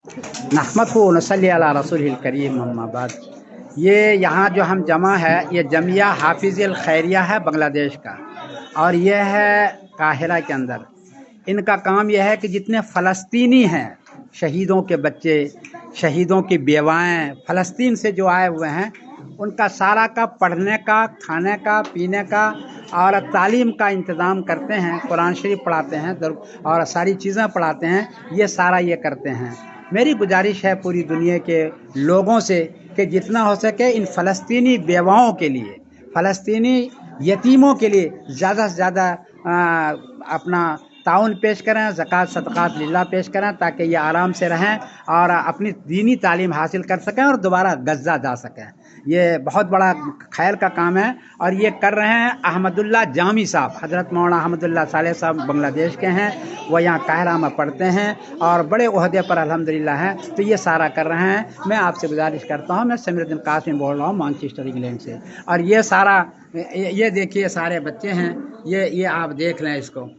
नहमदहु व नसल्ली अला रसूलिल करीम अम्मा बाद। ये यहाँ जो हम जमा है ये जमिया हाफिज़ुल खैरिया है बांग्लादेश का, और ये है काहिरा के अंदर। इनका काम यह है कि जितने फ़लस्तीनी हैं, शहीदों के बच्चे, शहीदों की बेवाएँ, फ़लस्तीन से जो आए हुए हैं, उनका सारा का पढ़ने का, खाने का, पीने का और तालीम का इंतज़ाम करते हैं। कुरान शरीफ पढ़ाते हैं और सारी चीज़ें पढ़ाते हैं, ये सारा ये करते हैं। मेरी गुजारिश है पूरी दुनिया के लोगों से कि जितना हो सके इन फ़लस्तीनी बेवाओं के लिए, फ़लस्तीनी यतीमों के लिए ज़्यादा से ज़्यादा अपना ताउन पेश करें, ज़कात सदक़ात लिल्लाह पेश करें, ताकि ये आराम से रहें और अपनी दीनी तालीम हासिल कर सकें और दोबारा गज़ा जा सकें। ये बहुत बड़ा खैर का काम है और ये कर रहे हैं अहमदुल्ला जामी साहब, हज़रत मौलाना अहमदुल्ला सालेह साहब बांग्लादेश के हैं। वो यहाँ काहिरा में पढ़ते हैं और बड़े ओहदे पर अल्हम्दुलिल्लाह हैं, तो ये सारा कर रहे हैं। मैं आपसे गुजारिश करता हूँ, मैं समीरुद्दीन कासिम बोल रहा हूँ मैनचेस्टर इंग्लैंड से। और ये सारा ये देखिए सारे बच्चे हैं, ये आप देख लें इसको।